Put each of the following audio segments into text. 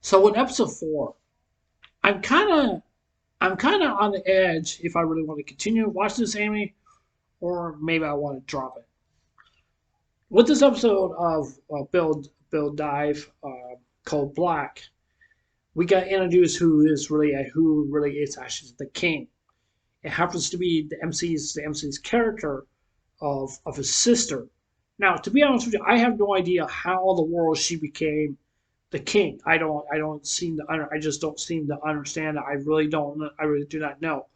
So in episode 4, I'm kind of I'm kind of on the edge if I really want to continue watching this anime or maybe I want to drop it. With this episode of Build Dive called Black, we got introduced who really is actually the king. It happens to be the MC's character of his sister. Now, to be honest with you, I have no idea how in the world she became the king. I just don't seem to understand it. I really do not know,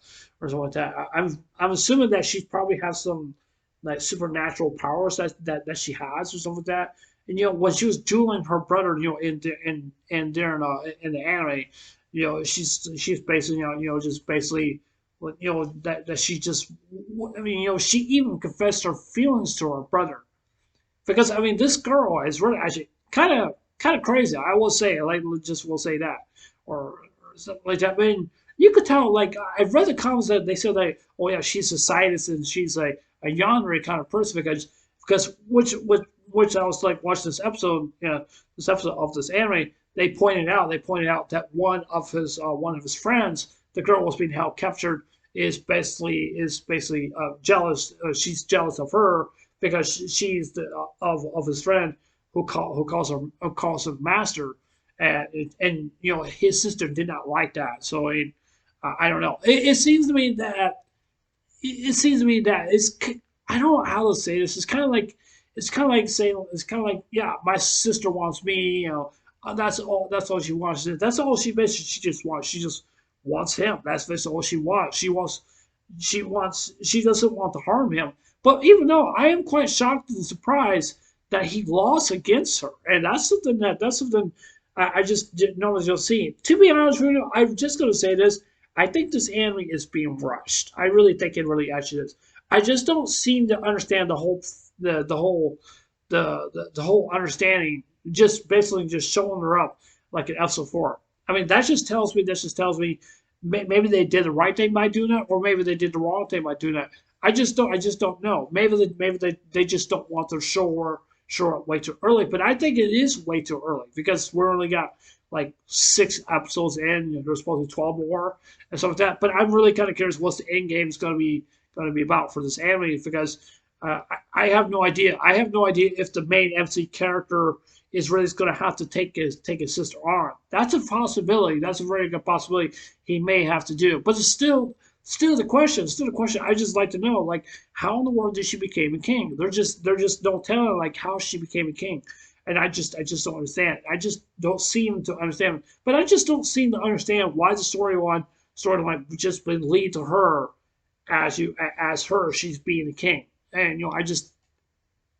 or something like that. I'm assuming that she probably has some like supernatural powers that she has or something like that. And when she was dueling her brother, in during in the anime, she's basically just basically that she just I mean she even confessed her feelings to her brother because I mean this girl is really actually kind of crazy. I will say, like, just will say that, or something like that. I mean, you could tell. Like, I've read the comments that they said like, oh yeah, she's a scientist and she's a yandere kind of person because which I was like watching this episode of this anime. They pointed out that one of his friends, the girl was being held captured, is basically jealous. She's jealous of her because she's of his friend who calls him master, and his sister did not like that. So I don't know. It seems to me that it's I don't know how to say this. It's kind of like saying it's kind of like yeah, my sister wants me. That's all she wants. That's all she basically she just wants. She just wants him. That's basically all she wants. She doesn't want to harm him. But even though I am quite shocked and surprised that he lost against her, and that's something I just didn't know was you'll see. To be honest with you, I'm just gonna say this. I think this anime is being rushed. I really think it really actually is. I just don't seem to understand the whole understanding. Just basically just showing her up like an episode 4. I mean, that just tells me maybe they did the right thing by doing that, or maybe they did the wrong thing by doing that. I just don't know. Maybe they just don't want to show up way too early. But I think it is way too early because we're only got like 6 episodes in, and there's supposed to be 12 more and stuff like that. But I'm really kind of curious what's the end game is going to be about for this anime because I have no idea. I have no idea if the main MC character is really going to have to take his sister on. That's a possibility. That's a very good possibility he may have to do. But it's still the question. Still the question. I just like to know, like, how in the world did she become a king? They're just don't tell like how she became a king, and I just don't understand. I just don't seem to understand. But I just don't seem to understand why the storyline just been lead to her as she's being the king, and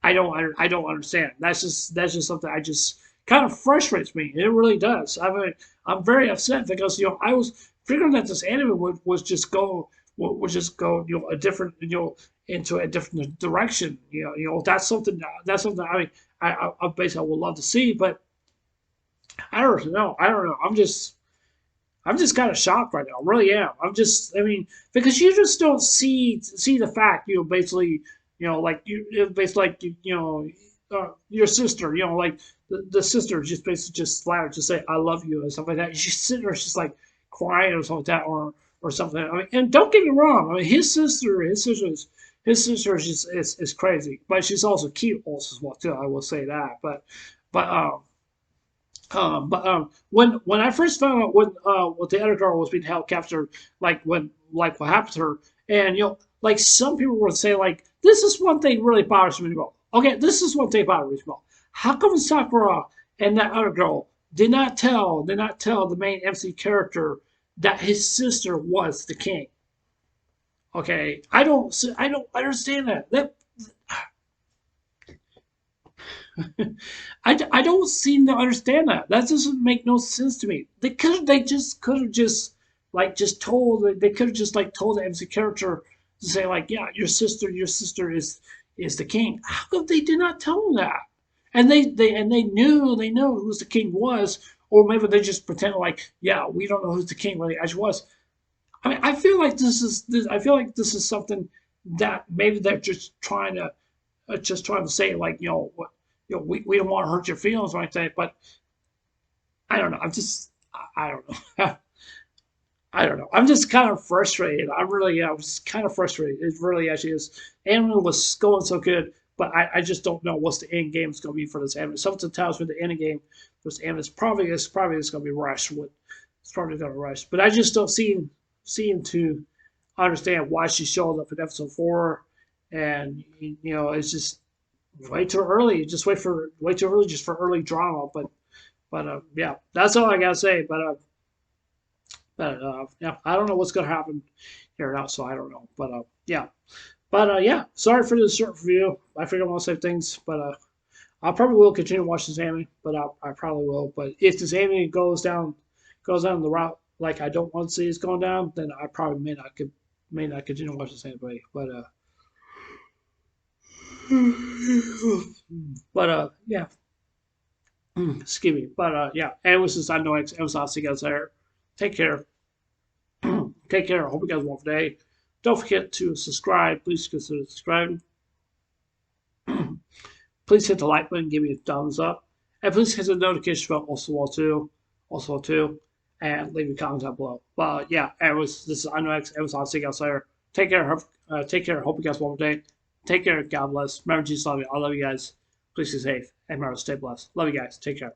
I don't understand. That's just something I just kind of frustrates me. It really does. I mean, I'm very upset because I was figuring that this anime would just go a different into a different direction. That's something I mean I basically would love to see, but I don't know. I don't know. I'm just kind of shocked right now. I really am. I mean, because you just don't see the fact, basically, like basically, like your sister, like the sister just basically just flat out just say I love you and stuff like that. And she's sitting there, she's like crying or something like that, or something. I mean, and don't get me wrong. I mean, his sister is crazy, but she's also cute also as well too. I will say that, but when I first found out when the other girl was being held captured, like what happened to her, and like some people would say like this is one thing really bothers me about. Okay, this is one thing bothers me about. How come Sakura and that other girl did not tell the main MC character that his sister was the king? Okay, I don't understand that. I don't seem to understand that. That doesn't make no sense to me. They just could have like just told they could have just like told the MC character to say like yeah your sister is the king. How come they did not tell him that? And they know who the king was, or maybe they just pretended like yeah we don't know who the king really actually was. I mean I feel like this is something that maybe they're just trying to say like we don't want to hurt your feelings or anything, but I don't know. I don't know. I don't know. I'm just kind of frustrated. I was kind of frustrated. It really actually is. Anime was going so good, but I just don't know what's the end game is going to be for this anime. Something tells me the end game for this anime is probably it's going to be rushed. It's probably going to rush, but I just don't seem to understand why she showed up in episode 4, and it's just way too early. Just way too early just for early drama. But yeah, that's all I gotta say. But yeah, I don't know what's gonna happen here now, so I don't know. But yeah, yeah, sorry for the short review. I figured I want to say things, but I probably will continue to watch this anime. But I probably will. But if this anime goes down the route like I don't want to see it's going down, then I probably may not continue to watch this anime. But yeah, excuse me. But yeah, anyways, since I know I'll see you guys there. Take care. Take care. I hope you guys have a wonderful day. Don't forget to subscribe. Please consider subscribing. Please hit the like button, give me a thumbs up, and please hit the notification bell also too, and leave a comment down below. But yeah, anyways, this is InnoX. I'll see you guys later. Take care. Take care. Hope you guys have a wonderful day. Take care. God bless. Remember, Jesus love you. I love you guys. Please stay safe and remember, stay blessed. Love you guys. Take care.